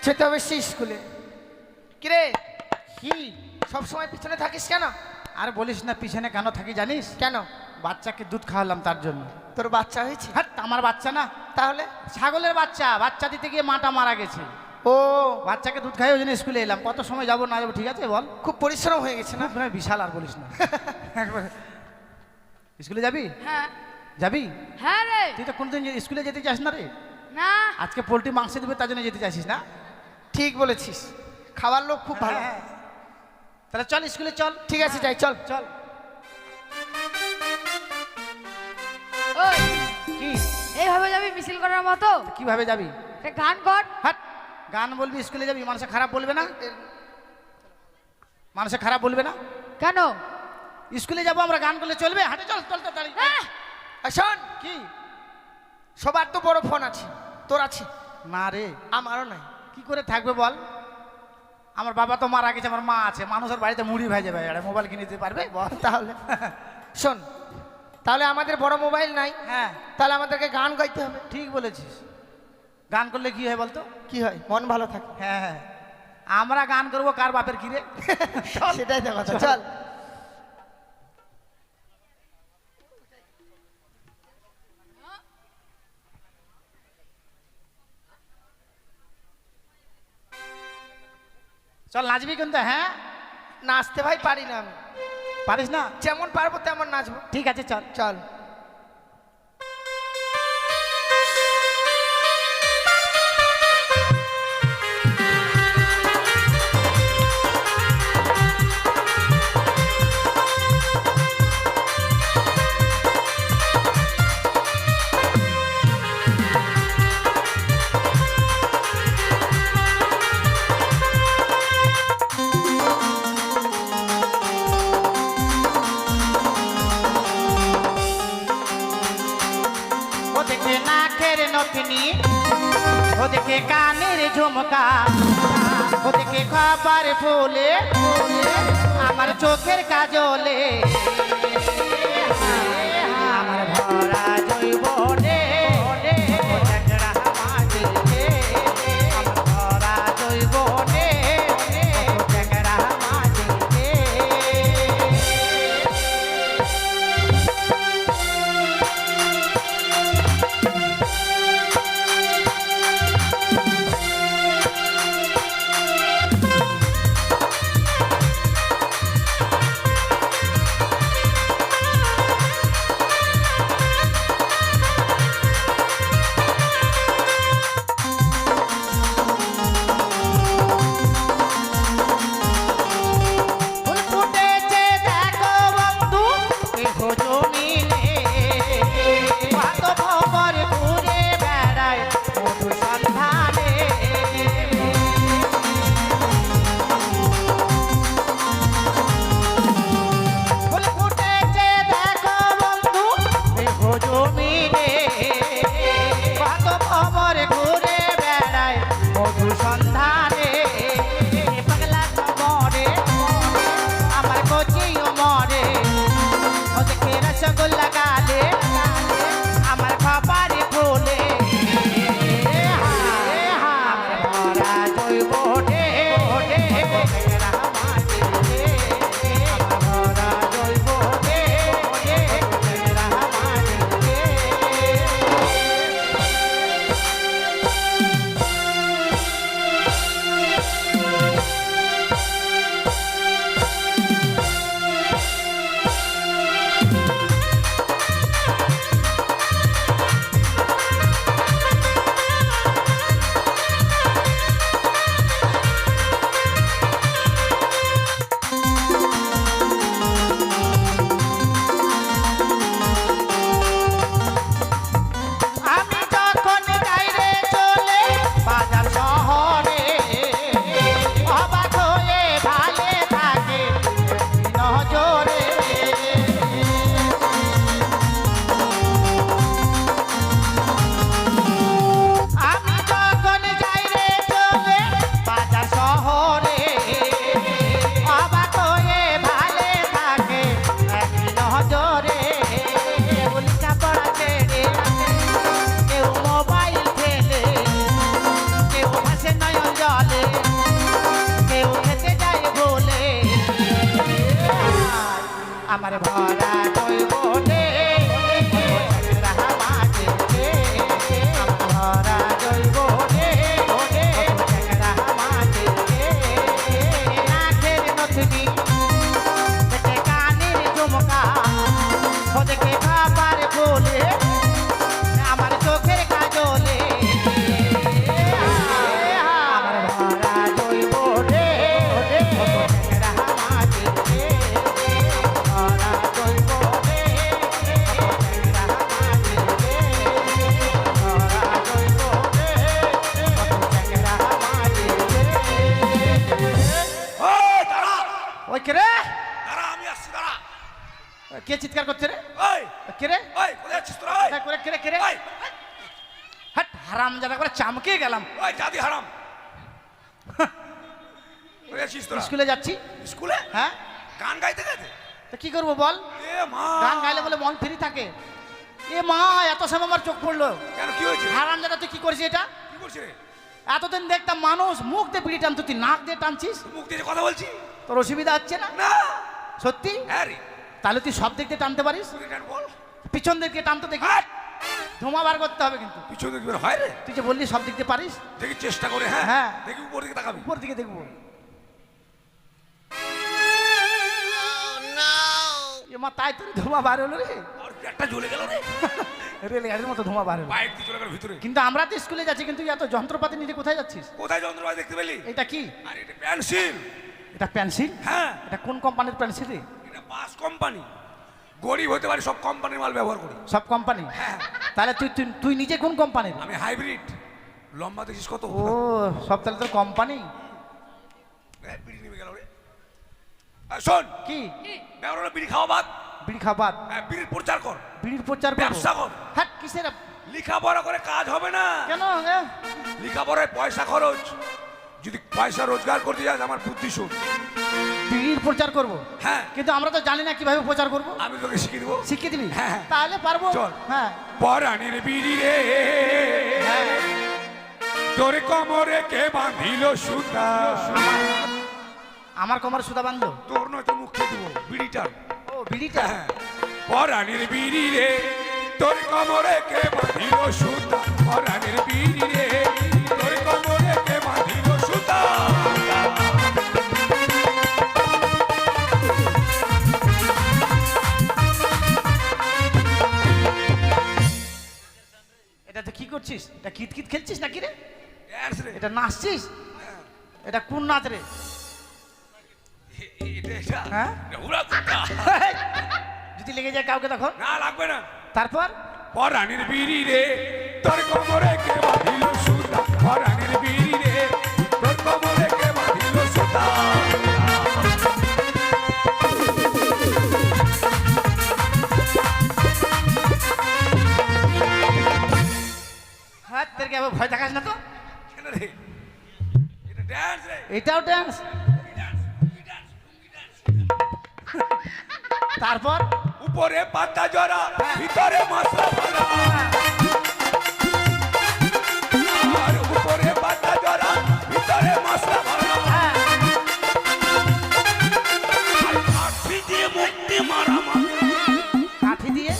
যেতে হবে সেই স্কুলে। কিরে কি? সব সময় পিছনে থাকিস কেন? আর বলিস না, পিছনে কেন থাকি জানিস? কেন? বাচ্চাকে দুধ খাওয়ালাম তার জন্য। তোর বাচ্চা হয়েছে? হ্যাঁ, আমার বাচ্চা না, তাহলে? ছাগলের বাচ্চা। বাচ্চা দিতে গিয়ে মাটা মারা গেছে। ও বাচ্চাকে দুধ খাই, ওই জন্য স্কুলে এলাম। কত সময় যাবো না যাবো ঠিক আছে বল? খুব পরিশ্রম হয়ে গেছে না? না বিশাল, আর বলিস না। একবারে স্কুলে যাবি? হ্যাঁ যাবি? হ্যাঁ রে। তুই তো কোনদিন স্কুলে যেতে চাস না রে। না আজকে পোল্ট্রি মাংস দেবে তার জন্য যেতে চাইছিস না? ঠিক বলেছিস, খাবার লোক খুব ভালো। হ্যাঁ। তাহলে চল স্কুলে চল। ঠিক আছে যাই, চল চল। ওই কি? এইভাবে যাবি মিছিল করার মতো? কিভাবে যাবি? একটা গান কর। হাট, গান বলবি স্কুলে যাবি? মানুষে খারাপ বলবে না? মানুষে খারাপ বলবে না? কেন? স্কুলে যাবো আমরা, গান করলে চলবে? হাঁটে চল, চল তাড়াতাড়ি। আহ! আর শোন, কি? সবার তো বড় ফোন আছে, তোর আছে? না রে। আমারও নাই। কি করে থাকবে বল? আমার বাবা তো মারা গেছে, আমার মা আছে। মানুষের বাড়িতে মুড়ি ভেজে ভাই, আর মোবাইল কিনে দিতে পারবে বল? তাহলে শোন, তাহলে আমাদের বড় মোবাইল নাই, হ্যাঁ তাহলে আমাদেরকে গান গাইতে হবে। ঠিক বলেছিস। গান করলে কি হয় বলতো? কি হয়? মন ভালো থাকে। হ্যাঁ হ্যাঁ, আমরা গান করবো কার বাপের কি রে? সেটাই তো কথা। চল চল নাচবি কিন্তু? হ্যাঁ, নাচতে ভাই পারি না আমি, পারিস না? যেমন পারবো তেমন নাচবো। ঠিক আছে চল। চল। ওদিকে নাকের নথনি, ওদিকে কানের ঝুমকা, ওদিকে খাবার ফুলে, আমার চোখের কাজলে, আমার ভরা জৈবনে, চ্যাংড়া মাঝিতে, আমার ভরা জৈবনে, চ্যাংড়া মাঝিতে। ফুল ফুটেছে দেখো বন্ধু, এ ভোজনিলে, কত ভবর ঘুরে বেড়ায় মধু সন্ধানে। ফুল ফুটেছে দেখো বন্ধু, এ ভোজনিলে, কত ভবর ঘুরে বেড়ায় মধু সন্ধানে। পাগলা মরে, আমার কচিও মরে, ওদিকে রসগোল্লা গালে, আমার খাবারে ফুলে, আমার ভরা জৈবনে, চ্যাংড়া মাঝিতে, আমার ভরা জৈবনে, চ্যাংড়া মাঝিতে। আমার ভরা জৈবনে চ্যাংড়া মাঝে ভরা জৈবনে চ্যাংড়া মাঝে নাকের নথনি দেখে কানের ঝুমকা ও দেখে খাবার বলে আমার চোখের কাজলে আমার ভরা জৈবনে চ্যাংড়া মাঝে ভরা জৈবনে চ্যাংড়া মাঝে ভরা জৈবনে চ্যাংড়া মাঝে ওই দাঁড়া ওই কে রে দাঁড়া আমি আসছি দাঁড়া কে চিৎকার করছে রে ওই কে রে ওই কোথায় আছিস তোরা ওই করে কে রে কে রে ওই হাট হারাম জাদা করে চামকে গেলাম ওই জাদি হারাম কোথায় আছিস তোরা স্কুলে যাচ্ছি স্কুলে হ্যাঁ গান গাইতে গাইতে তো কি করবো বল এ মা গান গাইলে বলে মন ফ্রি থাকে এ মা এত সময় আমার চোখ পড়লো কেন কি হয়েছে হারাম জাদা তুই কি করছিস এটা কি করছিস রে এতদিন দেখতাম মানুষ মুখ দিয়ে বিড়ি টানতো তুই নাক দিয়ে টানছিস তুই মুখ দিয়ে কথা বলছি তোর অসুবিধা হচ্ছে না না সত্যি হ্যাঁ রে তাহলে তুই সব দিক দিয়ে টানতে পারিস তুই কেন বল পিছন দিকে টানতে দেখি হাট! ধোঁয়া বার করতে হবে কিন্তু পিছন দিকে বের হয় রে তুই যে বললি সব দিক দিয়ে পারিস দেখি চেষ্টা করে হ্যাঁ হ্যাঁ। দেখি উপর দিকে তাকাবি উপর দিকে দেখবো এ মা তাই তোর ধোঁয়া বার হলো রে আর একটা জ্বলে গেল রে রেলগাড়ির মতো ধোঁয়া বার হলো বাইক দিয়ে চলে গেল ভিতরে কিন্তু আমরা তো স্কুলে যাচ্ছি কিন্তু এত যন্ত্রপাতি নিয়ে কোথায় যাচ্ছিস কোথায় যন্ত্রপাতি দেখতে পেলি এটা কি আর এটা পেন্সিল এটা পেন্সিল হ্যাঁ এটা কোন কোম্পানির পেন্সিল রে এটা বাস কোম্পানি গরিব হতে পারে সব কোম্পানির মাল ব্যবহার করি সব কোম্পানি হ্যাঁ তাহলে তুই তুই তুই নিজে কোন কোম্পানির আমি হাইব্রিড লম্বা দেখিস কত ও সব তাহলে তোর কোম্পানি বিড়ি নেমে গেল রে শোন কি ব্যবহার বিড়ি খাওয়া বাদ বিড়ি খাবার বিড়ির প্রচার কর বিড়ির প্রচার করবো? ব্যবসা কর হ্যাঁ কিসের লেখাপড়া করে কাজ হবে না কেন লেখাপড়ায় পয়সা খরচ যদি পয়সা রোজগার করতে যাস আমার বুদ্ধি শোন বিড়ির প্রচার করব হ্যাঁ কিন্তু আমরা তো জানি না কিভাবে প্রচার করব আমি তোকে শিখিয়ে দেবো শিখিয়ে দিবি হ্যাঁ, হ্যাঁ। তাহলে পারবো চল। হ্যাঁ পরাণীর বিড়ি রে তোর কোমরে কে বাঁধিল সুতা আমার কোমর সুদা বাঁধলো তোর নয়তো মুখ খেয়ে দেবো বিড়িটার ও বিড়িটা হ্যাঁ পরাণীর বিড়ি রে তোর কোমরে কে বাঁধিল সুতা পরাণীর বিড়ি রে তোর কোমরে কে বাঁধিল সুতা এটা তো কি করছিস এটা কিতকিত খেলছিস নাকি রে ড্যান্স রে এটা নাচছিস এটা কোন নাচ রে এটা হ্যাঁ? উড়া কুত্তা যদি লেগে যায় কাউকে তখন না লাগবে না তারপর পরাণীর বিড়ি রে তোর কোমরে কে বাঁধিল সুতা পরাণীর বিড়ি রে তোর কোমরে কে বাঁধিল সুতা হ্যাঁ তোর কি আবার ভয় দেখাস না তো কেন রে এটা ড্যান্স রে এটাও ডান্স তারপর উপরে পাতা জরা ভিতরে মশলা ভরা আর উপরে পাতা জরা ভিতরে মশলা ভরা হ্যাঁ আর কাঠি দিয়ে মুক্তি মারা কাঠি দিয়ে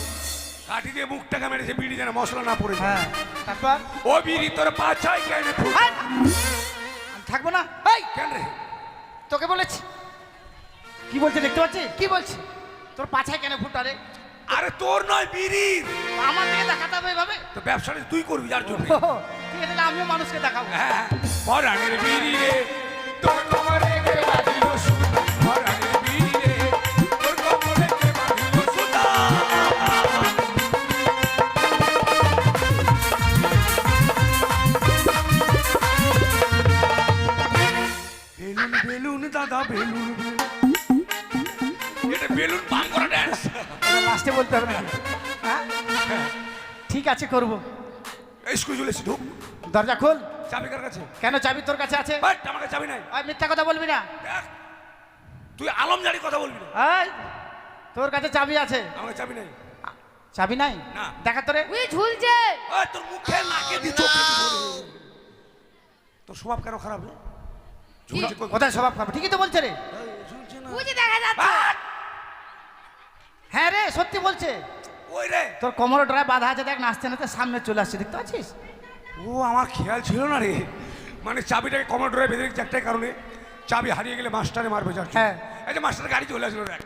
কাঠি দিয়ে মুখটাকে মেরেছে বিড়ি যেন মশলা না পড়ে যায় হ্যাঁ তারপর ও বিড়ি তোর পাছায় কেন ফুট হাট! আমি থাকবো না এই কেন রে তোকে বলেছি কি বলছে দেখতে পাচ্ছি কি বলছি তোর পাছায় কেন ফুটারে আরে তোর নয় বিড়ির আমার দিকে দেখাতে হবে এভাবে তো ব্যবসাটা তুই করবি যার জন্য ও, ঠিক আছে তাহলে আমিও মানুষকে দেখাবো হ্যাঁ পরাণের বিড়ি রে তোর কোমরে কে বাঁধিল সুতা পরাণের বিড়ি রে তোর কোমরে কে বাঁধিল সুতা বেলুন বেলুন দাদা বেলুন এটা বেলুন পান করা ড্যান্স লাস্টে বলতে হবে না হ্যাঁ? ঠিক আছে করব স্কুল চলেছি ঢুক দরজা খোল চাবি কার কাছে কেন চাবি তোর কাছে আছে বাট আমাকে চাবি নাই আর মিথ্যা কথা বলবি না দেখ, তুই আলমজারি কথা বলবি না এই, তোর কাছে চাবি আছে আমাকে চাবি নাই চাবি নাই না। দেখা তোরে উই ঝুলছে ওই তোর মুখে নাকে দি চোখে দি বলে। তোর স্বভাব কেন খারাপ রে ঝুলছে কই? কোথায় স্বভাব খারাপ ঠিকই তো বলছে রে ঝুলছে না উই যে দেখা যাচ্ছে বাট! হ্যাঁ রে সত্যি বলছে। ওই রে, তোর কোমরে ড্রায় বাঁধা আছে, দেখ নাচতে নাচতে সামনে চলে আসছে, দেখতে পাচ্ছিস? ও আমার খেয়াল ছিল না রে। মানে চাবিটাকে কমোডরে বেঁধে রেখেছে একটাই কারণে, চাবি হারিয়ে গেলে মাস্টারে মারবে যার জন্য। হ্যাঁ। এই যে মাস্টারের গাড়ি চলে আসলো দেখ।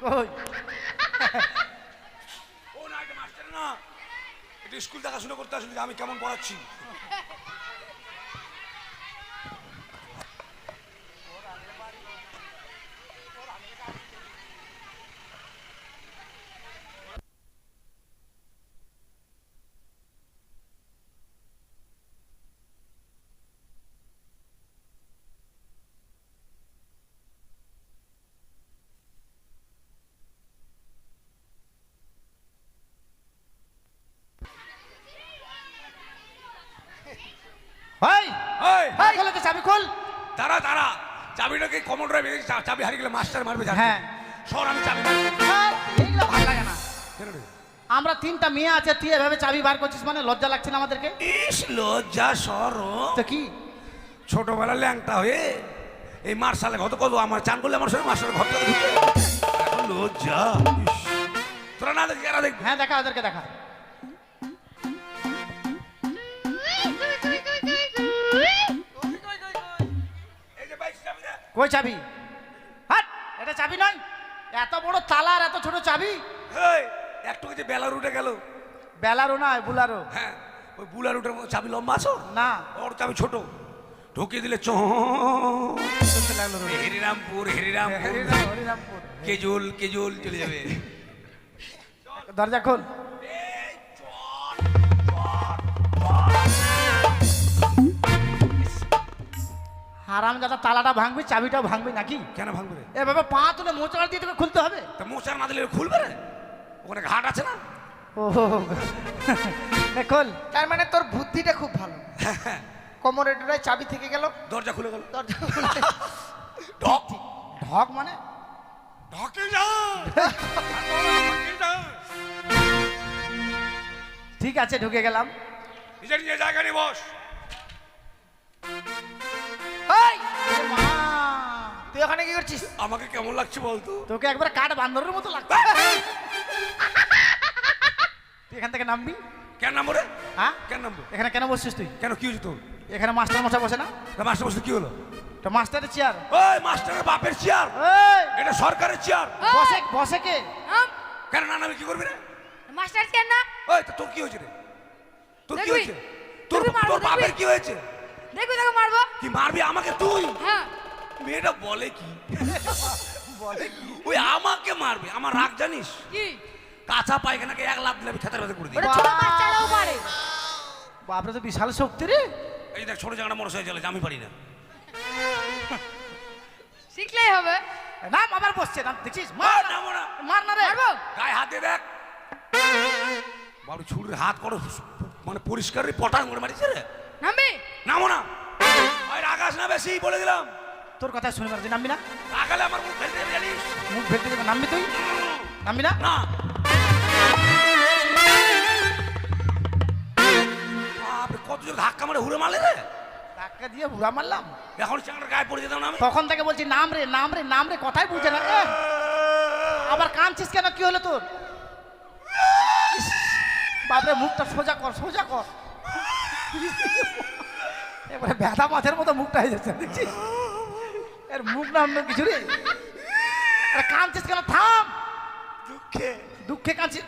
কই? ও না, এটা মাস্টার না, এটা স্কুল দেখাশোনা করতে আসলে আমি কেমন পড়াচ্ছি। ভাই ওই ভাই খোল তো, চাবি খোল। তারা তারা চাবিটাকে কমোডরে বেঁধে চাবি হারিয়ে গেলে মাস্টার মারবে যার হ্যাঁ। জন্য। সর আমি চাবি মারবো। হ্যাঁ, এইগুলো ভালো লাগে না। কেন রে? আমরা 3টা মেয়ে আছে, তুই এভাবে চাবি বার করছিস, মানে লজ্জা লাগছে না আমাদেরকে? ইস লজ্জা সরম। তো কি ছোটবেলা ল্যাংটা হয়ে এই মার্শালে কত কত আমার চান করলে আমার সঙ্গে মাস্টার ঘর থেকে ঢুকে এখন লজ্জা। ইস, তোরা না দেখি এরা দেখবি। হ্যাঁ দেখা, ওদেরকে দেখা। এই যে বাইক চাবি দে। কই চাবি? হাট, এটা চাবি নয়, এত বড় তালা আর এত ছোট চাবি। এই একটু যে বেলা রুটে গেল। বেলারো না, বুলারো। হ্যাঁ, ওই বুলা রুটের মতো চাবি লম্বা আছো না, ওর চাবি ছোট, ঢুকিয়ে দিলে শুনতে লাগলো রোজ। হরিরামপুর হরিরামপুর হরিরামপুর। কেজুল কেজুল চলে যাবে। দরজা খোল। হারাম দাদা, তালাটা ভাঙবি, চাবিটাও ভাঙবি নাকি? কেন ভাঙবে রে? এভাবে পা তুলে মোচড় দিয়ে তোকে খুলতে হবে? তা মোচার না দিলে খুলবে রে? ওখানে ঘাট আছে না? ও খোল। তার মানে তোর বুদ্ধিটা খুব ভালো। কোমরের ডোরায় চাবি থেকে গেল, দরজা খুলে গেল। দরজা খুলে। ঢক ঢক মানে? ঢকে যা ঢকে যা। ঠিক আছে, ঢুকে গেলাম। নিজের নিজের জায়গা নিয়ে বস। এই, এ মা, তুই ওখানে কি করছিস? আমাকে কেমন লাগছে বলতো? তোকে একবার কাঠ বান্দরের মতো লাগছে। তুই এখান থেকে নামবি? কেন নামবো রে? হ্যাঁ, কেন নামবো? এখানে কেন বসছিস তুই? কেন কি হয়েছে তোর? এখানে মাস্টার মশাই বসে না? তা মাস্টার বসে কি হলো? তো মাস্টারের চেয়ার। ওই মাস্টারের বাপের চেয়ার, এই, এটা সরকারের চেয়ার। বসে বসে কে? কেন না নামে কি করবি রে? মাস্টার চেন না, ওই তো তোর কি হয়েছে রে? তোর কি দেখবি? হয়েছে? তোর দেখবি মারবো, তোর বাপের দেখবি? কি হয়েছে? দেখবি তোকে মারবো। কি মারবি আমাকে তুই? হ্যাঁ, মেয়েটা বলে কি? ওই আমাকে মারবে, আমার রাগ জানিস? কি কাঁচা পায়খানাকে 1 লাখ দিলে আমি থেতার ভেতরে করে দিই। ওটা ছোট বাচ্চারাও পারে। বাপরে, তো বিশাল শক্তি রে। এই দেখ ছোট জায়গাটা মোটর সাইকেল চালাচ্ছে, আমি পারি না। শিখলেই হবে। নাম আবার বসছে, নাম দেখছিস? আর মার না, নামো না, মার না রে। মারবো। গায়ে হাত দিয়ে দেখ। বাবু ছুরির হাত করো মানে পরিষ্কার পটাং করে মারিছে রে। নামবি? নামো না, ওই রাগাস না বেশি বলে দিলাম। তোর কথা শুনে মার, তুই নামবি না? রাগালে আমার মুখ ফেলতে দেবে জানিস? মুখ ভেটে দেবে, নামবি তুই? নামবি না? না। বাপরে, কত জোর ধাক্কা মারে হুড়ে মারলে রে। ধাক্কা দিয়ে বুড়া মারলাম। এখন চাংড়ার গায়ে পড়ে যেতাম না আমি। তখন থেকে বলছি নাম রে, নাম রে, নাম রে, কথাই বুঝে না। আবার কাঁদছিস কেন? কি হলো তোর? ইস, বাপরে, মুখটা সোজা কর, সোজা কর। এবারে ব্যথা মাছের মতো মুখটা হয়ে যাচ্ছে, দেখছিস? এর মুখ না অন্য কিছু রে। আরে কাঁদছিস কেন? থাম। দুঃখে দুঃখে কাঁদছিস?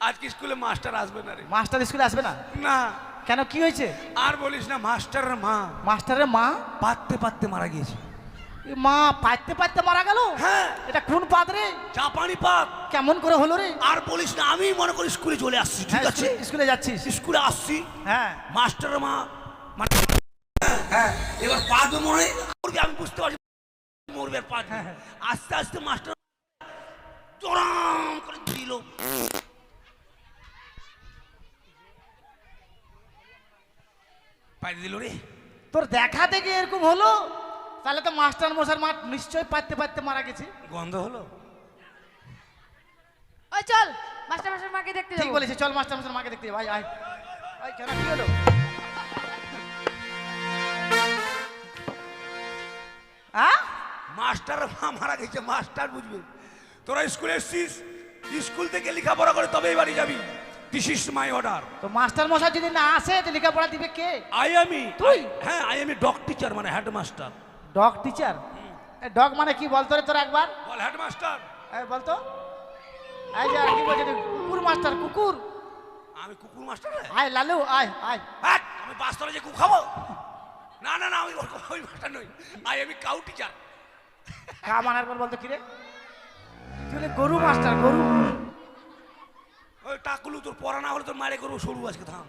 আজকে স্কুলে মাস্টার আসবে না রে। মাস্টার স্কুলে আসবে না না, কেন? কি হয়েছে? আর বলিস না, মাস্টারের মা মাস্টারের মা? পাততে পাততে মারা গিয়েছে। এ মা পাইতে পাইতে মারা গেল? হ্যাঁ, এটা কোন পাত রে? জাপানি পাত। কেমন করে হলো রে? আর বলিস না, আমি মনে করি স্কুলে চলে আসছি, ঠিক হ্যাঁ, আছে? স্কুলে যাচ্ছিস? স্কুলে আসছি, হ্যাঁ। মাস্টারের মা মানে হ্যাঁ, এবার পা তো মনে মরবে, আমি বুঝতে পারছি মরবে আর পা দিয়ে। আস্তে আস্তে মাস্টার চরম করে দিল। পাই দিল রে। তোর দেখা দেখে এরকম হলো? তাহলে তো মাস্টার মশার মা নিশ্চয়ই পাইতে পাইতে মারা গেছে। গন্ধ হলো। ওই চল, মাস্টার মাস্টার মাকে দেখতে ঠিক যাবো। বলেছে, চল মাস্টার মশার মাকে দেখতে যাই। ভাই আয়, আয়, কেন কি হলো? মাস্টার মা মারা গেছে, মাস্টার বুঝবে। তোরা স্কুলে এসছিস, স্কুল থেকে লেখাপড়া করে তবেই বাড়ি যাবি। This is my order. তো মাস্টার মশাই যদি না আসে তো লেখাপড়া দিবে কে? তুই? হ্যাঁ, I M a dog teacher, মানে হেডমাস্টার। Dog teacher? ডগ মানে কি বলতো রে তোরা একবার? বল হেডমাস্টার। এই বলতো। এই যে কি বলছিস তুই? কুকুর মাস্টার, কুকুর। আমি কুকুর মাস্টার? আয় লালু আয় আয়। হ্যাট, আমি বাস্তবে যে কুকুর খাবো? না না না, আমি ওই মাস্টার নই, I M a cow teacher. কা মানার পর বলতো কি রে? তুই হলে গরু মাস্টার, গরু। ওই টাকলু, তোর পড়া না হলে তোর মারে করবো সরু, আজকে থাম।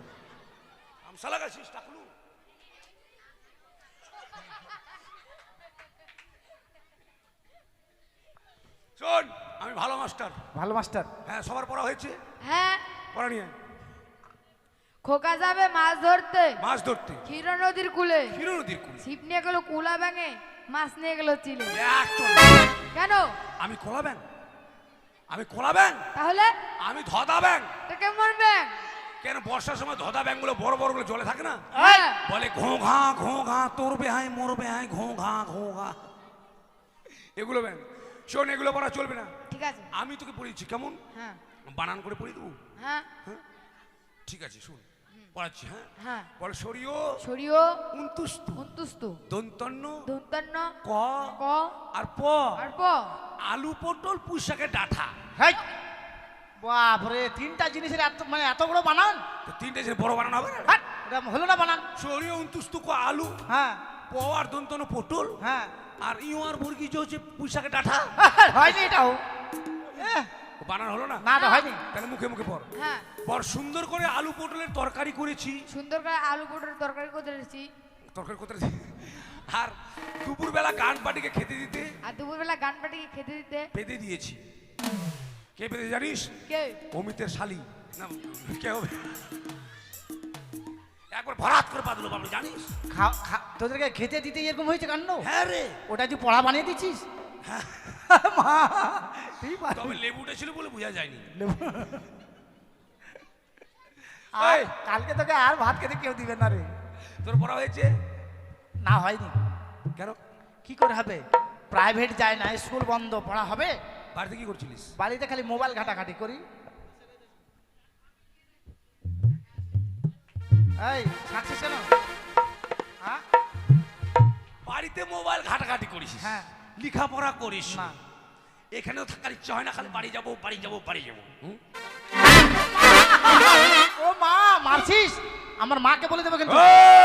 আমি শালা গাছিস টাকলু। শোন, আমি ভালো মাস্টার। ভালো মাস্টার? হ্যাঁ, সবার পড়া হয়েছে? হ্যাঁ। পড়া নিয়ে খোকা যাবে মাছ ধরতে মাছ ধরতে ক্ষীর নদীর কূলে। ক্ষীর নদীর কূলে। ছিপ নিয়ে গেল কুলা ব্যাঙে, মাছ নিয়ে গেল চিলে। কেন? আমি কলা ব্যাং, আমি কলা ব্যাং, তাহলে আমি ধদা ব্যাং। তো কেমন ব্যাঙ? কেন বর্ষার সময় ধদা ব্যাং গুলো বড় বড় গুলো জলে থাকে না? হ্যাঁ। বলে ঘো ঘা তোর বেহাই মোর বেহাই ঘো ঘা, এগুলো ব্যাং। শোন, এগুলো পড়া চলবে না। ঠিক আছে। আমি তোকে পড়িয়েছি, কেমন হ্যাঁ বানান করে পড়িয়ে দেবো? হ্যাঁ ঠিক আছে, শুন পড়াচ্ছি। হ্যাঁ হ্যাঁ। বলে সরিও সরিয় উন্তুস্তু অন্তুস্তু দন্তন্য দন্তান্ন ক ক আর প, আর প। আলু পটল পুঁইশাকের ডাঁটা। হেই বাপরে, তিনটা জিনিসের এত মানে এত বড় বানান? তো তিনটে যে বড় বানানো হবে না? হাট, এটা হলো না বানান? সরিও উন্তুস্তু ক আলু, হ্যাঁ প আর দন্তন্য পটল, হ্যাঁ। আর ইউ আর মুরগি যে হচ্ছে পুঁইশাকের ডাঁটা। হয়নি এটাও? বানান হলো না? না এটা হয়নি। তাহলে মুখে মুখে পড়। হ্যাঁ। পর সুন্দর করে আলু পটলের তরকারি করেছি। সুন্দর করে আলু পটলের তরকারি করে দিয়েছি। তরকারি করতে আর দুপুরবেলা গান পাটিকে খেতে দিতে আর দুপুরবেলা গান পাটিকে খেতে দিতে বেঁধে দিয়েছি। কে বেঁধে জানিস? কে? অমিতের শালি। না, কে হবে? একবার ভরাত করে বাঁধলো বাবু, জানিস? তোদেরকে খেতে দিতে এরকম হয়েছে কাণ্ড? হ্যাঁ রে। ওটা তুই পড়া বানিয়ে দিচ্ছিস? হ্যাঁ। মা, তুই পারবি। তবে লেবুটা ছিল বলে বোঝা যায়নি। আর এই, কালকে তোকে আর ভাত খেতে কেউ দিবে না রে। তোর পড়া হয়েছে? না হয়নি। কেন? কি করে হবে? প্রাইভেট যায় না, স্কুল বন্ধ, পড়া হবে? বাড়িতে কি করছিলিস? বাড়িতে খালি মোবাইল ঘাটাঘাটি করি। এই ছাড়ছিস কেন? হ্যাঁ বাড়িতে মোবাইল ঘাটাঘাটি করিস? হ্যাঁ। লেখাপড়া করিস না। না? এখানেও থাকার ইচ্ছা হয় না, খালি বাড়ি যাবো বাড়ি যাবো বাড়ি যাবো। ও মা, মারছিস? আমার মাকে বলে দেবো কিন্তু।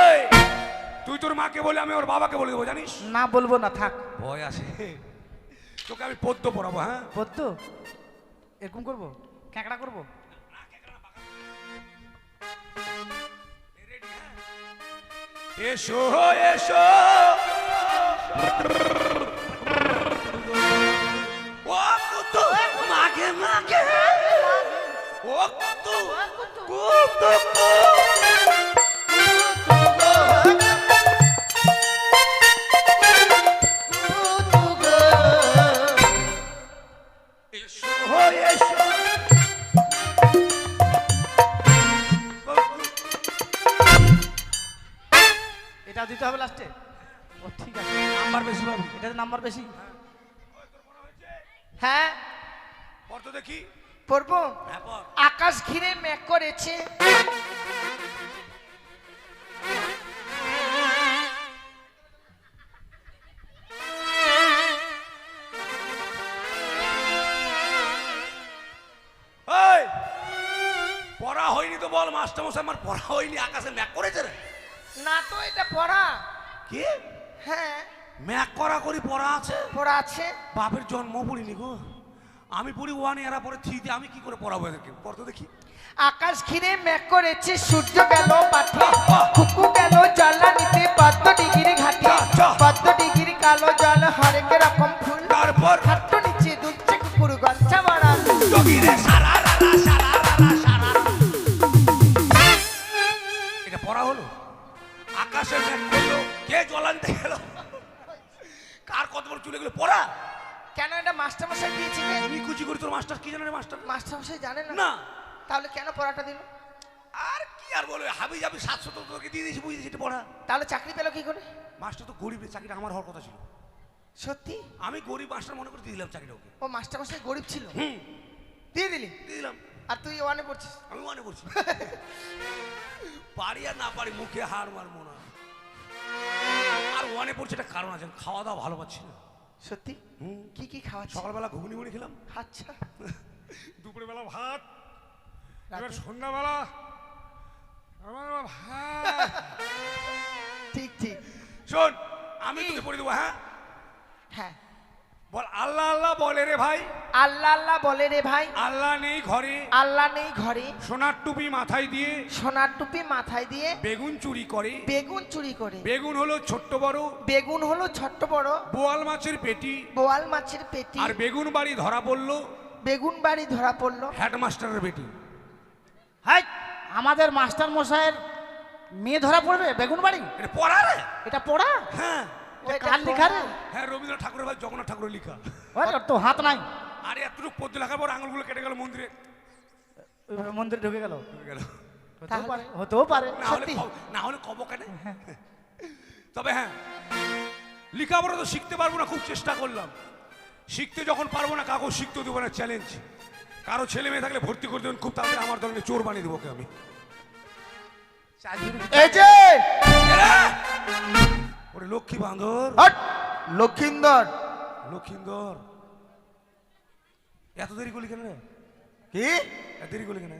এই, তুই তোর মাকে বলে, আমি ওর বাবাকে বলে দেবো, জানিস? না বলবো না, থাক। ভয় আসে। তোকে আমি পদ্য পড়াবো। হ্যাঁ, পদ্য? এরকম করবো? ক্যাঁকড়া করবো? এসো এসো ও কুতু মাগে মাগে, ও কুতু কুতু এসো এসো। এটা দিতে হবে লাস্টে? ও ঠিক আছে, নাম্বার বেশি পাবি। এটাতে নাম্বার বেশি। হ্যাঁ পড় তো দেখি। পড়বো। হ্যাঁ পড়। আকাশ ঘিরে মেঘ করেছে, এই, পড়া হয়নি তো বল। মাস্টার মশাই, আমার পড়া হয়নি, আকাশে ম্যাক করেছে রে। না তো এটা পড়া। কি হ্যাঁ ম্যাক করা করি পড়া আছে? পড়া আছে। বাপের জন্ম পড়িনি গো, আমি পড়ি ওয়ানে, এরা পড়ে থ্রিতে, আমি কি করে পড়াবো এদেরকে? পড় তো দেখি। আকাশ ঘিরে মেঘ করেছে, সূর্য গেল পাঠে, কুকু গেল জ্বালানিতে, 12 ডিগ্রি ঘাটে, 12 ডিগ্রি কালো জল, হরেক রকম ফুল, তারপর খাট্ট নিচে দুলছে কুকুর গঞ্চা মারা। যোগীরে সারা রারা সারা রারা সারা। এটা পড়া হলো? আকাশে ম্যাক করলো, কে জ্বলানতে গেল, কার কত বড় চলে গেলো পড়া? কেন এটা মাস্টারমশাই দিয়েছে? তুই কুচি করি, তোর মাস্টার কি জানে রে? মাস্টারমশাই জানে না? না। তাহলে কেন পড়াটা দিল? আর কি আর বলবে, হাবি যাবি 700 তোকে দিয়ে দিয়েছি, বুঝেছি এটা পড়া। তাহলে চাকরি পেলো কি করে? মাস্টার তো গরিবের, চাকরিটা আমার হওয়ার কথা ছিল। সত্যি? আমি গরিব মাস্টার মনে করে দিয়ে দিলাম চাকরিটা ওকে। ও মাস্টার মশাই গরিব ছিল, হুম, দিয়ে দিলি? দিয়ে দিলাম। আর তুই ওয়ানে পড়ছিস? আমি মনে করছি পারি আর না পারি মুখে হার মারবো না। আর ওয়ানে পড়ছে একটা কারণ আছে, খাওয়া দাওয়া ভালো পাচ্ছি না। সত্যি? হুম, কি কি খাওয়াচ্ছ? সকালবেলা ঘুগনি মুড়ি খেলাম, আচ্ছা, দুপুরবেলা ভাত, এবার রাতে? সন্ধ্যাবেলা আমার ভাত। ঠিক ঠিক। শোন আমি তোকে পড়ে দেবো। হ্যাঁ হ্যাঁ, বল আল্লাহ আল্লাহ বলে রে ভাই, আল্লাহ আল্লাহ বলে রে ভাই, আল্লাহ নেই ঘরে, আল্লাহ নেই ঘরে, সোনার টুপি মাথায় দিয়ে সোনার টুপি মাথায় দিয়ে বেগুন চুরি করে। বেগুন চুরি করে। বেগুন হলো ছোট্ট বড়, বেগুন হলো ছোট্ট বড়, বোয়াল মাছের পেটি, বোয়াল মাছের পেটি। আর বেগুন বাড়ি ধরা পড়লো বেগুন বাড়ি ধরা পড়লো হেডমাস্টারের বেটি। হাই, আমাদের মাস্টার মশাইয়ের মেয়ে ধরা পড়বে বেগুন বাড়ি? এটা পড়া রে। এটা পড়া? হ্যাঁ এটা কার লেখা রে? হ্যাঁ, রবীন্দ্রনাথ ঠাকুরের ভাই জগন্নাথ ঠাকুরের লেখা। ওই ওর তো হাত নাই, আরে এতটুকু পদ্য লেখার পর আঙুলগুলো কেটে গেল মন্দিরে ওইভাবে মন্দিরে ঢুকে গেল। গেল। হতেও পারে, হতেও পারে। না হলে সত্যি? না হলে কব কেন। তবে হ্যাঁ, লেখাপড়া তো শিখতে পারবো না, খুব চেষ্টা করলাম। শিখতে যখন পারবো না কাউকে শিখতে দেবো না, চ্যালেঞ্জ। কারো ছেলে মেয়ে থাকলে ভর্তি করে দেবেন, খুব তাড়াতাড়ি আমার দলকে চোর বানিয়ে দেবো ওকে আমি। এই যে ওরে লক্ষ্মী বান্দর, হট, লক্ষিন্দর। লক্ষিন্দর এত দেরি করলি কেন রে? কি? এত দেরি করলি কেন?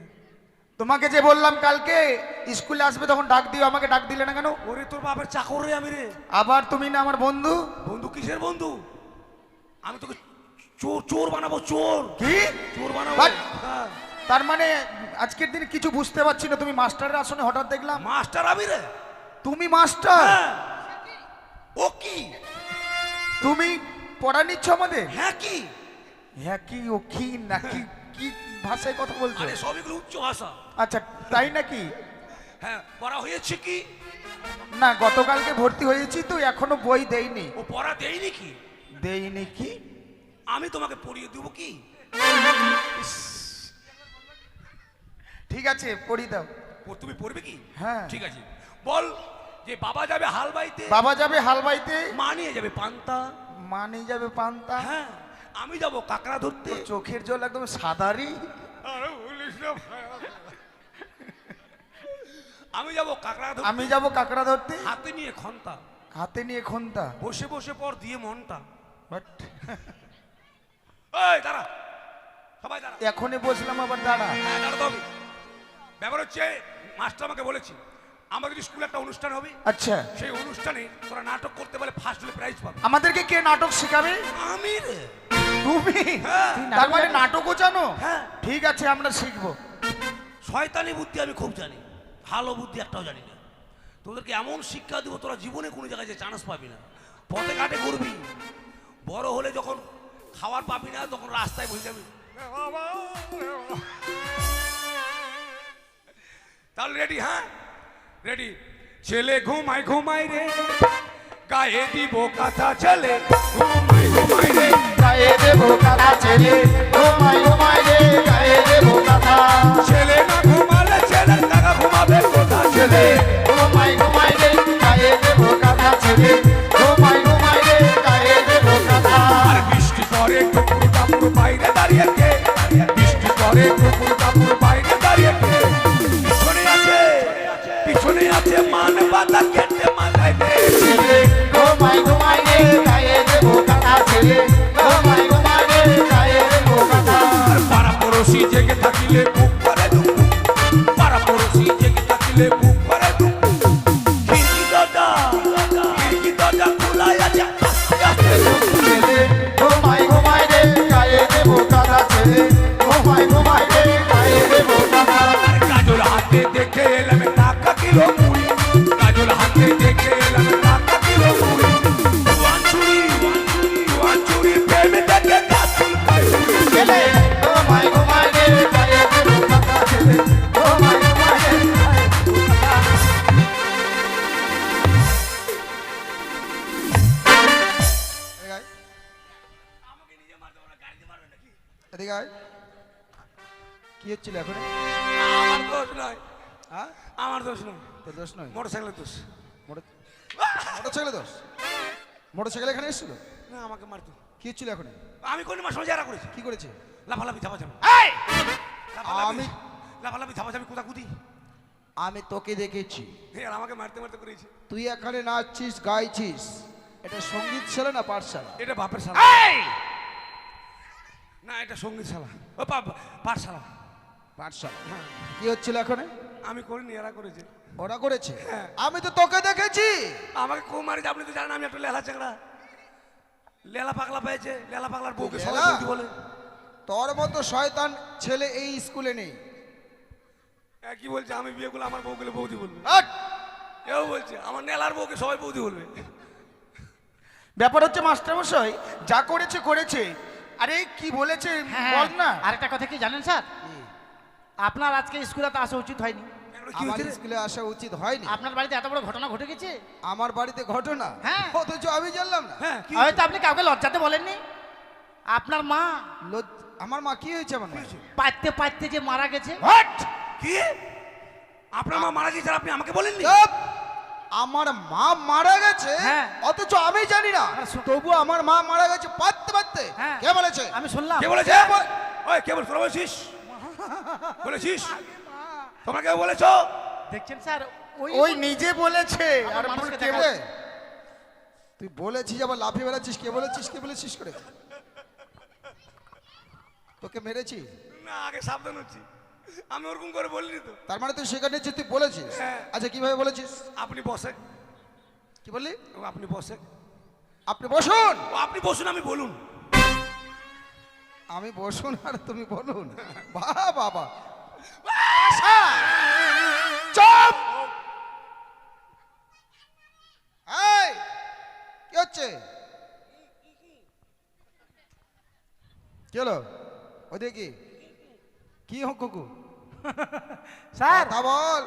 তোমাকে যে বললাম কালকে স্কুলে আসবে তখন ডাক দিও, আমাকে ডাক দিলে না কেন? ওরে তোর বাপের চাকর রে আমি রে। আবার তুমি না আমার বন্ধু? বন্ধু কিসের বন্ধু? আমি তোকে চোর চোর বানাবো, চোর কি? চোর বানাবো। বাট! হ্যাঁ। তার মানে আজকের দিনে কিছু বুঝতে পারছি না, তুমি মাস্টারের আসনে হঠাৎ দেখলাম। মাস্টার আমি রে। তুমি মাস্টার? হ্যাঁ। ও কি? তুমি পড়া নিচ্ছ আমাদের? হ্যাঁ কি? হ্যাঁ কি ও কি নাকি কি ভাষায় কথা বলছো? আরে সবগুলো উচ্চ ভাষা। আচ্ছা তাই নাকি? হ্যাঁ, পড়া হয়েছে কি? না, গতকালকে ভর্তি হয়েছি তো এখনো বই দেইনি। ও পড়া দেয়নি কি? দেইনি কি? আমি তোমাকে পড়িয়ে দেবো কি? ঠিক আছে পড়ি দাও। তুমি পড়বে কি? হ্যাঁ। ঠিক আছে, বল যে বাবা যাবে হাল বাইতে, বাবা যাবে হাল বাইতে, মা নিয়ে যাবে পান্তা। মা নিয়ে যাবে পান্তা। হ্যাঁ, আমি যাব কাকড়া ধরতে। তোর চোখের জল একদম সাদারি। আরে বলিস না ভাই, আমি যাব কাকড়া ধরতে, আমি যাব কাকড়া ধরতে, হাতে নিয়ে খন্তা, হাতে নিয়ে খন্তা। বসে বসে পর দিয়ে মনটা। বাট এই দাঁড়া, সবাই দাঁড়া। এখনই বসলাম আবার দাঁড়া। হ্যাঁ, দাঁড়াতে হবে। ব্যাপার হচ্ছে মাস্টার আমাকে বলেছি আমাদের স্কুলে একটা অনুষ্ঠান হবে, আচ্ছা, সেই অনুষ্ঠানে তোরা নাটক করতে পারলে ফার্স্ট হলে প্রাইজ পাবে। আমাদেরকে কে নাটক শেখাবে? আমি রে। তুমি? হ্যাঁ। তার মানে নাটকও জানো? হ্যাঁ। ঠিক আছে আমরা শিখবো। শয়তানি বুদ্ধি আমি খুব জানি, ভালো বুদ্ধি একটাও জানি না। তোদেরকে এমন শিক্ষা দিব তোরা জীবনে কোনো জায়গায় যে চান্স পাবি না, পথে ঘাটে ঘুরবি, বড় হলে যখন খাবার পাবি না তখন রাস্তায় বসে যাবি। বাবা, তাহলে রেডি? হ্যাঁ রেডি। ছেলে ঘুমাই ঘুমাই রে, গায়ে দিব কাঁথা, ছেলে ঘুমাই ঘুমাই রে, গায়ে দেবো কাঁথা, ছেলে ঘুমাই ঘুমাই রে, গায়ে দেবো কাঁথা। ছেলে না ঘুমালে ছেলের টাকা ঘুমাবে কোথা? ছেলে ঘুমাই ঘুমাই রে, গায়ে দেবো কাঁথা, ছেলে ঘুমাই ঘুমাই রে, গায়ে দেবো কাঁথা। আর বৃষ্টি পরে কুকুর কাপুর বাইরে দাঁড়িয়ে কে? বৃষ্টি পরে কুকুর কাপুর বাইরে দাঁড়িয়ে কে? পিছনে আছে মান পাতা কেটে মাথায় দে। ছেলে ঘুমাই ঘুমাই রে, গায়ে দেবো কাঁথা, ছেলে ঘুমাই ঘুমাই রে, গায়ে দেবো কাঁথা। আর পাড়া পড়োশি জেগে থাকিলে বুক করে দুঃখ, পাড়া পড়োশি জেগে থাকিলে বুক করে দুঃখ। খিড়কি দরজা খোলা আছে, আস্তে আস্তে ঢুক। ছেলে ঘুমাই ঘুমাই রে, গায়ে দেবো কাঁথা, ছেলে ঘুমাই ঘুমাই রে, গায়ে দেবো কাঁথা। আর কাজল হাতে দেখে এলাম টাকা কিলো মুড়ি, কাজল হাতে দেখে এলাম টাকা কিলো মুড়ি। জুয়ান চুরি প্রেমে দেখে কাজল খাই। ছেলে ঘুমাই ঘুমাই রে, গায়ে দেবো কাঁথা, ছেলে ঘুমাই ঘুমাই রে, গায়ে দেবো কাঁথা। এদিকে আয়। কি হচ্ছিল এখন? আমার দোষ নয়, হ্যাঁ, আমার দোষ নয়, তোর দোষ নয়, মোটর সাইকেলের দোষ। মোটরসাইকেলের দোষ। মোটরসাইকেল এখানে এসেছিল? না আমাকে মারতো। কি হচ্ছিল এখন? আমি কোন মাস যারা করেছি? কি করেছে? লাফালাফি ধাপাধাপি। এই! আমি লাফালাফি ধাপাধাপি কুদাকুদি। আমি তোকে দেখেছি, আর আমাকে মারতে মারতে করেছে। তুই এখানে নাচছিস গাইছিস, এটা সঙ্গীত শালা না পাঠশালা? এটা বাপের শালা। না এটা সঙ্গীত শালা, ও পাঠশালা। পাঠশালা। কি হচ্ছিল এখন? আমি করিনি, এরা করেছে। ওরা করেছে? আমি তো তোকে দেখেছি। আমাকে খুব মারিছে, আপনি তো জানেন আমি একটা লেলা চেংড়া, লেলা পাগলা পেয়েছে। লেলা পাগলার বউকে সবাই লেলা? বৌদি বলে। তোর মতো শয়তান ছেলে এই স্কুলে নেই। কি বলছে? আমি বিয়ে করলে আমার বউগুলো বৌদি বলবে। হাট! এও বলছে আমার নেলার বউকে সবাই বৌদি বলবে। ব্যাপার হচ্ছে মাস্টারমশাই যা করেছে করেছে। আরে কি বলেছে বল না। আরেকটা কথা কি জানেন স্যার, আপনার আজকে স্কুলে তো আসা উচিত হয়নি। কি আমার হয়েছে রে? স্কুলে আসা উচিত হয়নি। আপনার বাড়িতে এত বড় ঘটনা ঘটে গেছে। আমার বাড়িতে ঘটনা? হ্যাঁ। অথচ আমি জানলাম না। হ্যাঁ কি হয়তো আপনি কাউকে লজ্জাতে বলেননি। আপনার মা আমার মা কি হয়েছে? আমার মা পাইতে পাইতে যে মারা গেছে। হাট! কি? আপনার মা মারা গেছে আর আপনি আমাকে বলেননি? চুপ! আমার মা মারা গেছে হ্যাঁ। অথচ আমি জানি না। তবু আমার মা মারা গেছে পাততে পাততে। হ্যাঁ। কে বলেছে? আমি শুনলাম। কে বলেছে? ওই কে বলছ? বলেছিস? বলেছিস? তোমরা কেউ বলেছো? দেখছেন স্যার, ওই নিজে বলেছে। আর মানুষকে কে দেখা- বলে? তুই বলেছিস আবার লাফিয়ে বেড়াচ্ছিস। কে বলেছিস? কে বলেছিস করে? তোকে মেরেছি? না আগে সাবধান হচ্ছি, আমি ওরকম করে বলিনি তো। তার মানে তুই সেখানে নিচ্ছিস, তুই বলেছিস? হ্যাঁ। আচ্ছা কিভাবে বলেছিস? আপনি বসে। কি বললি? ও আপনি বসে। আপনি বসুন। ও আপনি বসুন, আমি বলুন। আমি বসুন আর তুমি বলুন? বাহ বাবা! চুপ! এই কি হচ্ছে? কি হলো? ওই দেখি কি হোক কুকু? স্যার কথা বল।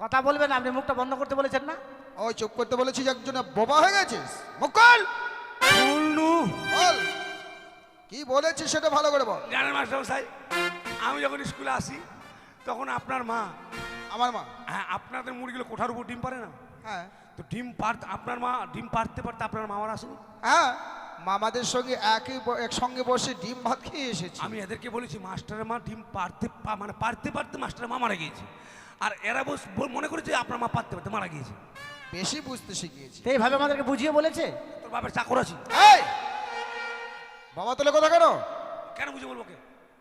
কথা বলবেন, আপনি মুখটা বন্ধ করতে বলেছেন না। ওই চুপ করতে বলেছিস, একজনে বোবা হয়ে গেছিস। মুখ খোল। বল কি বলেছিস সেটা ভালো করে বল। জানেন মাস্টার মশাই, আমি যখন স্কুলে আসি তখন আপনার মা, আমার মা? হ্যাঁ আপনাদের মুরগিগুলো কোঠার উপর ডিম পারে না? হ্যাঁ তো ডিম আপনার মা ডিম পারতে পারতে আপনার মামার আসেনি? হ্যাঁ, মামাদের সঙ্গে একসঙ্গে বসে ডিম ভাত খেয়ে এসেছি। আমি এদেরকে বলেছি মাস্টারের মা ডিম মানে পারতে পারতে মাস্টারের মা মারা গিয়েছে, আর এরা মনে করেছে আপনার মা পারতে পারতে মারা গিয়েছে। বেশি বুঝতে শিখিয়েছি। তো এইভাবে আমাদেরকে বুঝিয়ে বলেছে। তোর বাপের চাকর আছি। এই বাবা তোলে কথা কেন? কেন বুঝে বলবো কে?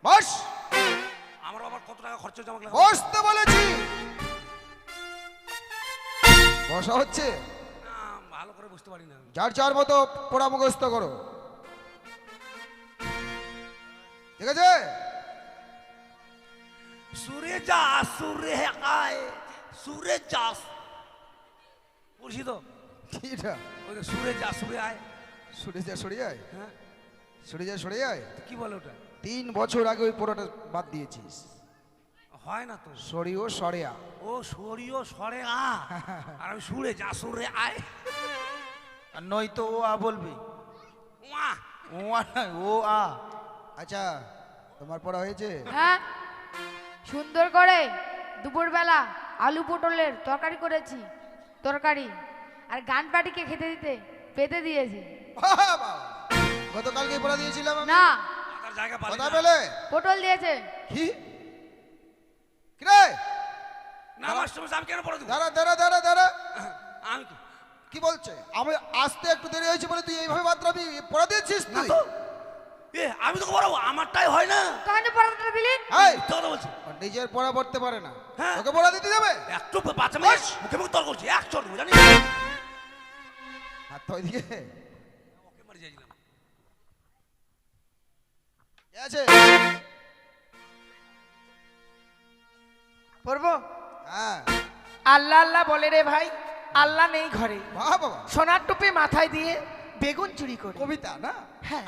বস। আমার বাবার কত টাকা খরচ হচ্ছে আমাকে? বসতে বলেছি। বসা হচ্ছে? না ভালো করে বুঝতে পারি না। যার যার মতো পড়া মুখস্থ করো, ঠিক আছে? সুরে যা সুরে আয়, সুরে যা পড়ছি তো। কি এটা? ওই যে সুরে যা সুরে আয়। সরে যা সরে যায়। হ্যাঁ সরে যা সরে যায়। তো কি বলে ওটা? 3 বছর আগে ওই পড়াটা বাদ দিয়েছিস। হয় না তো। সরিও সরেয়া। ও সরিও সরে আ, আর আমি সুরে যা সুরে আয়। আর নয়তো ও আ বলবি। ওয়া ও আ নয়, ও আ। আচ্ছা তোমার পড়া হয়েছে? হ্যাঁ, সুন্দর করে দুপুরবেলা আলু পটলের তরকারি করেছি, তরকারি আর গান পাটিকে খেতে দিতে পেতে দিয়েছি। বাহ, বাহ। গতকালকে পড়া দিয়েছিলাম আমি। না, তার জায়গা পালি কথা না। পেলে? পটল দিয়েছে। কি রে? না মাস্টার মশাই, আমি কেন পড়া দেবো? দাঁড়া দাঁড়া দাঁড়া দাঁড়া। আমি কি? কি বলছে? আমি আসতে একটু দেরি হয়েছে বলে তুই এইভাবে বাতরাবি পড়া দিয়েছিস না তুই? তো। আমি তো পড়াবো, আমারটাই হয় না। তাহলে পড়াতে দিলি? এই, মিথ্যা কথা বলছি। ও নিজের পড়া পড়তে পারে না, হ্যাঁ। তোকে পড়া দিতে যাবে? একটু বাচ্চা মেয়ে মুখে মুখে তর্ক করছি, এক চড় জানি হাত তো ওইদিকে। ওকে মারি যাইছিলাম। ঠিক আছে? পড়বো? হ্যাঁ। আল্লাহ আল্লাহ বলে রে ভাই, আল্লাহ নেই ঘরে, বাহ বাবা, সোনার টুপি মাথায় দিয়ে বেগুন চুরি করে। কবিতা না? হ্যাঁ।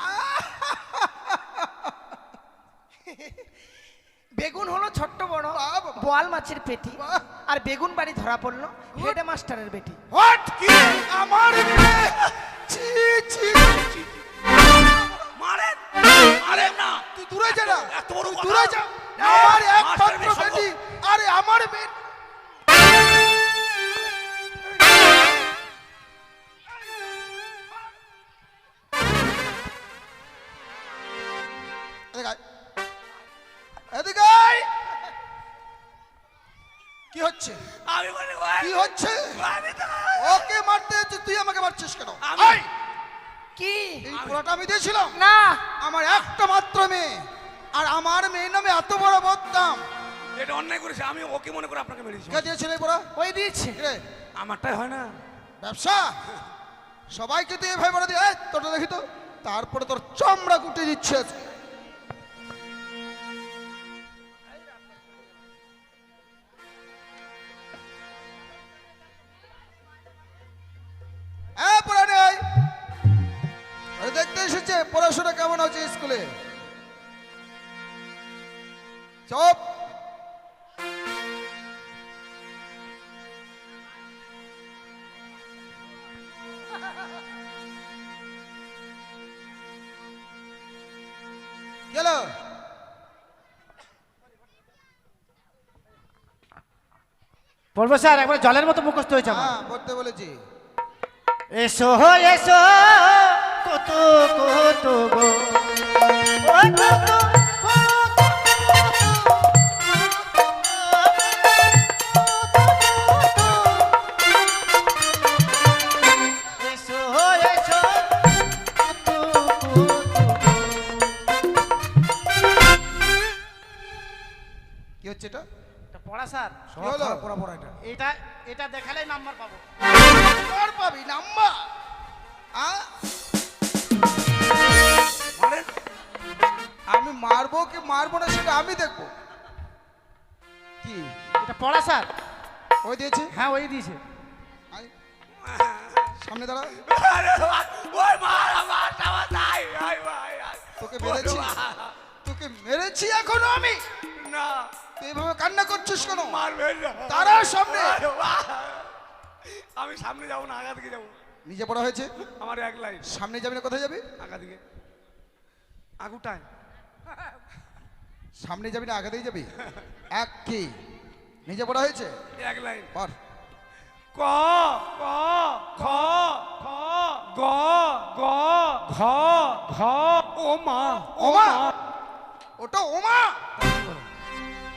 বেগুন হলো ছোট্ট বড় বাহ, বাবা। বোয়াল মাছের পেটি, বাহ। আর বেগুন বাড়ি ধরা পড়লো হেড মাস্টারের বেটি। হোয়াট? কি? আমার মেয়ে? ছি ছি ছি। মারেন মারেন না। তুই দূরে যা না, এত বড় তুই কথা। দূরে যা। না, আমার মাস্টারের একমাত্র মেয়ে সম্ভব। বেটি, আরে আমার মেয়ে। এদিকে আয়। এদিকে আয়। কি হচ্ছে আমি বলি কি হচ্ছে ওকে মারতে যাচ্ছিস, তুই আমাকে মারছিস কেন? আমি- আয়! কি এই পোড়াটা আমি দিয়েছিলাম না আমার একটা মাত্র মেয়ে, আর আমার মেয়ের নামে এত বড় বদনাম। এটা অন্যায় করেছে, আমি ওকে মনে করে আপনাকে মেরেছি। কে দিয়েছিল এই পোড়া? ওই দিয়েছে রে আমারটাই হয় না। ব্যবসা সবাইকে তুই এভাবে বলে দিয়ে তোরটা দেখি তো, তারপরে তোর চামড়া গুটে দিচ্ছে আজকে। দেখতে এসেছে পড়াশোনা কেমন হচ্ছে স্কুলে। চপ গেল। বলবো স্যার একবার জলের মতো মুখস্থ হয়েছে আমার। হ্যাঁ পড়তে বলেছি। এসো এসো কত কত গো ও কত এসো এসো কত কি হচ্ছে এটা? কত পড়া স্যার কি হলো? পড়া পড়া এটা এটা এটা দেখালেই নাম্বার পাবো। নাম্বার পাবি নাম্বার? মানে আমি মারবো কি মারবো না সেটা আমি দেখবো। কি এটা পড়া স্যার। ওই দিয়েছে? হ্যাঁ ওই দিয়েছে। আয়, সামনে দাঁড়া। আরে ওই মার আমার আমার তাই আই ভাই তোকে মেরেছি, তোকে মেরেছি এখনো আমি। না তুই এভাবে কান্না করছিস কেন? মারবেন না। দাঁড়া সামনে। আরে বাহ! আমি সামনে যাবো না আগা দিকে যাবো। নিজে পড়া হয়েছে, আমার এক লাইন সামনে যাবি না কোথায় যাবি? আগা দিকে আগুটায় সামনে যাবি না আগে দিয়ে যাবি? এক কি নিজে পড়া হয়েছে? এক লাইন পর। ক ক খ খ গ গ ঘ ঘ ও মা ওমা, ওটা ওমা,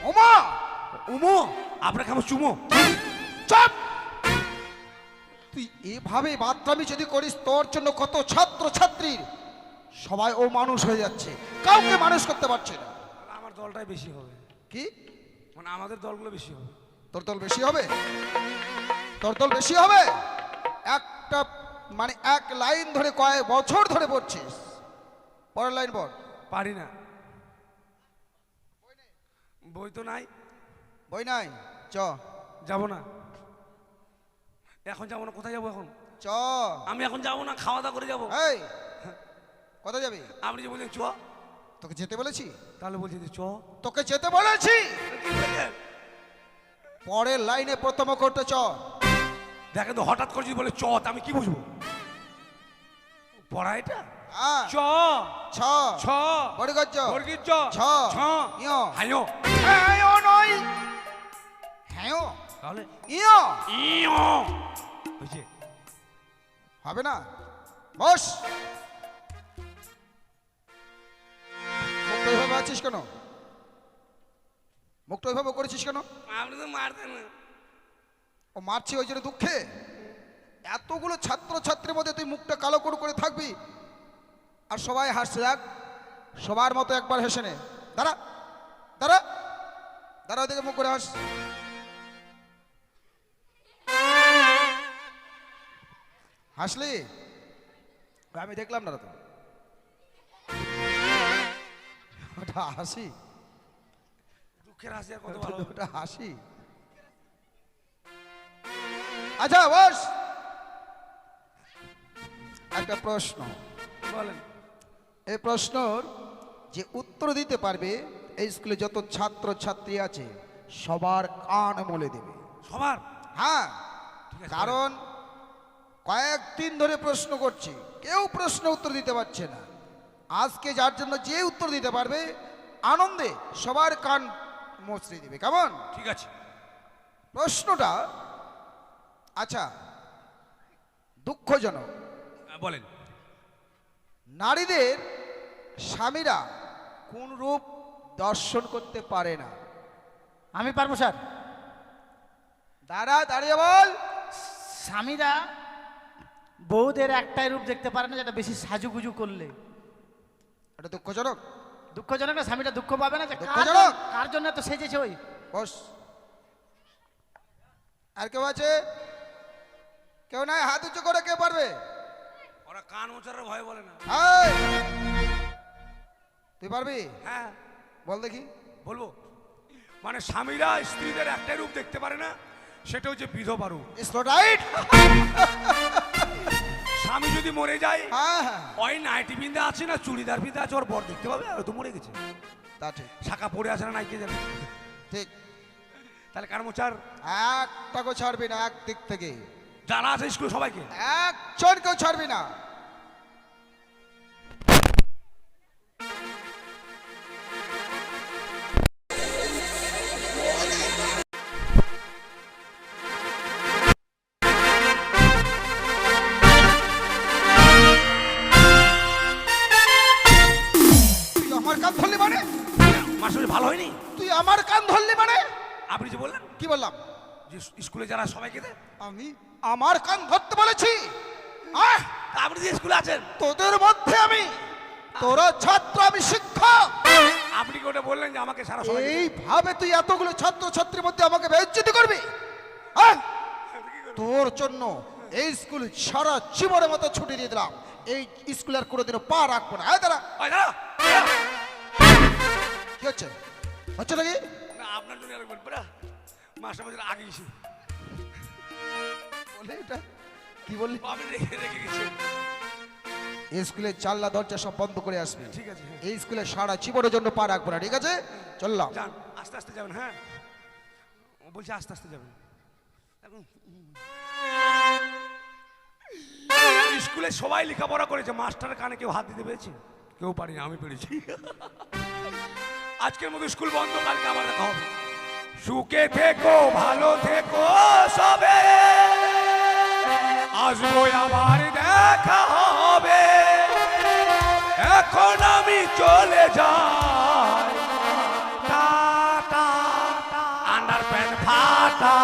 ওমা। উমো আপনার কেমন চুমো? চুপ! তুই এভাবে বাদরামি যদি করিস তোর জন্য কত ছাত্র ছাত্রীর সবাই ও মানুষ হয়ে যাচ্ছে, কাউকে মানুষ করতে পারছে না। আমার দলটাই বেশি হবে, কি মানে আমাদের দলগুলো বেশি হবে। তোর দল বেশি হবে? তোর দল বেশি হবে? একটা মানে এক লাইন ধরে কয়েক বছর ধরে পড়ছিস, পরের লাইন পড়। পারি না, বই তো নাই। বই নাই? চ যাবো না এখন, যাবো না। কোথায় যাবো এখন? চ। আমি এখন যাবো না, খাওয়া দাওয়া করে যাবো। এই কোথায় যাবি? আপনি যে বলছেন চ, তোকে যেতে বলেছি? তাহলে বলছি যে চ। তোকে যেতে বলেছি। কি বলছেন? পরের লাইনে প্রথম করতে চ। দেখেন তো হঠাৎ করে যদি বলে চ, তা আমি কি বুঝবো? পড়া এটা হ্যাঁ, চ ছ ছ বড় গজ্জ বর্গীর চ ছ ছ ইয় হাইও হ্যাঁ নয় হ্যাঁ তাহলে ইয় ইও বুঝে হবে না। বস। মুখটা ওইভাবে আছিস কেন? মুখটা ওইভাবে করেছিস কেন? আপনি তো মারতেন না। ও মারছি ওই জন্য দুঃখে? এতগুলো ছাত্র ছাত্রীর মধ্যে তুই মুখটা কালো করে থাকবি আর সবাই হাসছে? দেখ সবার মতো একবার হেসে নে। দাঁড়া দাঁড়া দাঁড়া, ওদিকে মুখ করে হাস। হাসলি? আমি দেখলাম না তো, ওটা হাসি? দুঃখের হাসি আর কত ভালো হবে। ওটা হাসি? আচ্ছা বস, একটা প্রশ্ন বলেন। এই প্রশ্নর যে উত্তর দিতে পারবে এই স্কুলে যত ছাত্র ছাত্রী আছে সবার কান মলে দেবে। সবার? হ্যাঁ, ঠিক আছে, কারণ কয়েকদিন ধরে প্রশ্ন করছি, কেউ প্রশ্ন উত্তর দিতে পারছে না। আজকে যার জন্য যে উত্তর দিতে পারবে আনন্দে সবার কান মচড়ে দিবে। কেমন? ঠিক আছে। প্রশ্নটা আচ্ছা দুঃখজনক। বলেন। নারীদের স্বামীরা কোন রূপ দর্শন করতে পারে না। আমি পারবো স্যার। দাঁড়িয়ে বল। স্বামীরা বউদের একটাই রূপ দেখতে পারে না, যেটা বেশি সাজুগুজু করলে। এটা দুঃখজনক। দুঃখজনক না, স্বামীটা দুঃখ পাবে না যে দুঃখজনক। কার জন্য তো সেজেছে ওই। বস। আর কেউ আছে? কেউ নাই? হাত উঁচু করে কে পারবে? ওরা কান মোচারের ভয় বলে না। এই, তুই পারবি? হ্যাঁ বল দেখি। বলবো। মানে স্বামীরা স্ত্রীদের একটাই রূপ দেখতে পারে না, সেটা হচ্ছে বিধবা রূপ। Slow right. স্বামী যদি মরে যায়, হ্যাঁ হ্যাঁ, ওই নাইটি বিন্দা আছে না চুড়িদার বিন্দা আছে, ওর বর দেখতে পাবে, আর ও তো মরে গেছে। তা ঠিক শাখা পড়ে আছে না, নাই কে জানে। ঠিক। তাহলে কান মোচার একটাকেও ছাড়বি না, এক দিক থেকে জানা আছে স্কুল সবাইকে। একজনকেও ছাড়বি না। তুই আমার কান ধরলি মানে? মাস্টার ভালো হয়নি? তুই আমার কান ধরলি মানে? আপনি যে বললেন কি বললাম? যে স্কুলে যারা সবাইকে দেয়, আমি আমার কান ধরতে বলেছি? তা আপনি যে স্কুলে আছেন, তোদের মধ্যে আমি, তোরা ছাত্র আমি শিক্ষক। আপনি কি ওটা বললেন যে আমাকে সারা সবাই এইভাবে তুই এতগুলো ছাত্র ছাত্রীর মধ্যে আমাকে বেইজ্জতি করবি? হ্যাঁ? তোর জন্য এই স্কুল সারা জীবনের মতো ছুটি দিয়ে দিলাম। এই স্কুলের কোনোদিনও পা রাখবো না। দাঁড়া। কি হচ্ছে? হচ্ছে নাকি? না আপনার জন্য আর বলবো না, মাস্টার বছর আগে গেছি। বলে এটা কি বললি? আপনি রেখে রেখে গেছেন। এই স্কুলের জানলা দরজা সব বন্ধ করে আসবি। ঠিক আছে, হ্যাঁ। এই স্কুলে সারা জীবনের জন্য পা রাখবো না, ঠিক আছে? চললাম। যান, আস্তে আস্তে যাবেন। হ্যাঁ, ও বলছে আস্তে আস্তে যাবেন। এখন স্কুলে সবাই লেখাপড়া করেছে, মাস্টারের কানে কেউ হাত দিতে পেরেছে? কেউ পারিনি, আমি পেরেছি। আজকের মতো স্কুল বন্ধ, কালকে আবার দেখা হবে। সুখে থেকো, ভালো থেকো সবে, আসবো আবার দেখা হবে। এখন আমি চলে যাই, টাটা, আন্ডার প্যান্ট ফাটা।